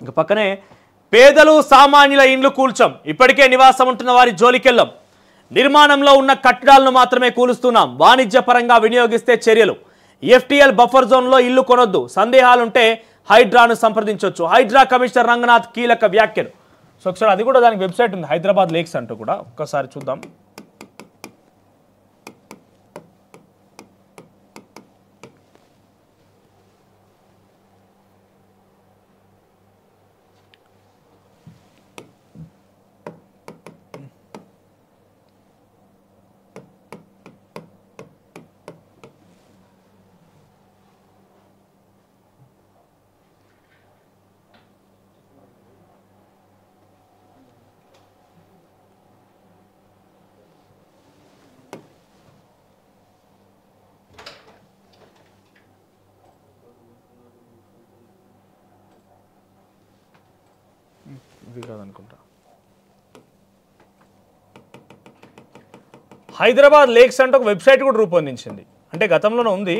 ఇక పక్కనే పేదలు సామాన్యుల ఇండ్లు కూల్చాం, ఇప్పటికే నివాసం ఉంటున్న వారి జోలికెళ్ళం, నిర్మాణంలో ఉన్న కట్టడాలను మాత్రమే కూలుస్తున్నాం, వాణిజ్యపరంగా వినియోగిస్తే చర్యలు, ఎఫ్టీఎల్ బఫర్ జోన్లో ఇల్లు కొనొద్దు, సందేహాలుంటే హైడ్రాను సంప్రదించవచ్చు. హైడ్రా కమిషనర్ రంగనాథ్ కీలక వ్యాఖ్యలు. సో ఒకసారి అది కూడా దానికి వెబ్సైట్ ఉంది, హైదరాబాద్ లేక్స్ అంటూ కూడా ఒక్కసారి చూద్దాం. ఇది కాదనుకుంటా. హైదరాబాద్ లేక్స్ అంటే ఒక వెబ్సైట్ కూడా రూపొందించింది, అంటే గతంలోనే ఉంది.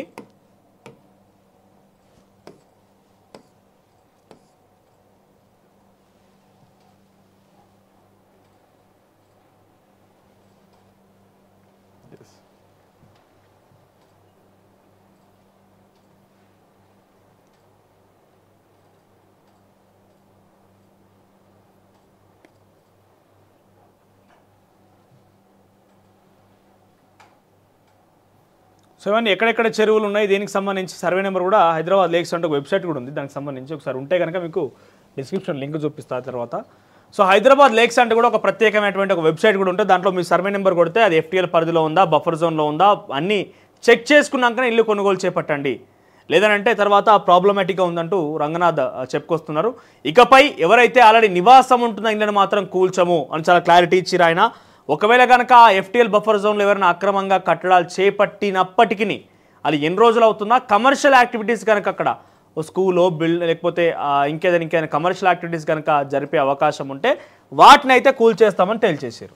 సో ఇవన్నీ ఎక్కడెక్కడ చెరువులు ఉన్నాయి, దీనికి సంబంధించి సర్వే నెంబర్ కూడా హైదరాబాద్ లేక్స్ అంటే ఒక వెబ్సైట్ కూడా ఉంది, దానికి సంబంధించి ఒకసారి ఉంటే కనుక మీకు డిస్క్రిప్షన్ లింక్ చూపిస్తా తర్వాత. సో హైదరాబాద్ లేక్స్ అంటే కూడా ఒక ప్రత్యేకమైనటువంటి ఒక వెబ్సైట్ కూడా ఉంటుంది, దాంట్లో మీ సర్వే నెంబర్ కొడితే అది ఎఫ్టీఎల్ పరిధిలో ఉందా, బఫర్ జోన్లో ఉందా, అన్నీ చెక్ చేసుకున్నాకనే ఇల్లు కొనుగోలు చేపట్టండి, లేదనంటే తర్వాత ప్రాబ్లమాటిక్గా ఉందంటూ రంగనాథ్ చెప్పుకొస్తున్నారు. ఇకపై ఎవరైతే ఆల్రెడీ నివాసం ఉంటున్న ఇళ్ళని మాత్రం కూల్చము అని చాలా క్లారిటీ ఇచ్చిరు ఆయన. ఒకవేళ కనుక ఎఫ్టీఎల్ బఫర్ జోన్లో ఎవరైనా అక్రమంగా కట్టడాలు చేపట్టినప్పటికీ అది ఎన్ని రోజులు అవుతుందా, కమర్షియల్ యాక్టివిటీస్ కనుక అక్కడ స్కూలో లేకపోతే ఇంకేదైనా కమర్షియల్ యాక్టివిటీస్ కనుక జరిపే అవకాశం ఉంటే వాటిని అయితే కూల్చేస్తామని తేల్చేశారు.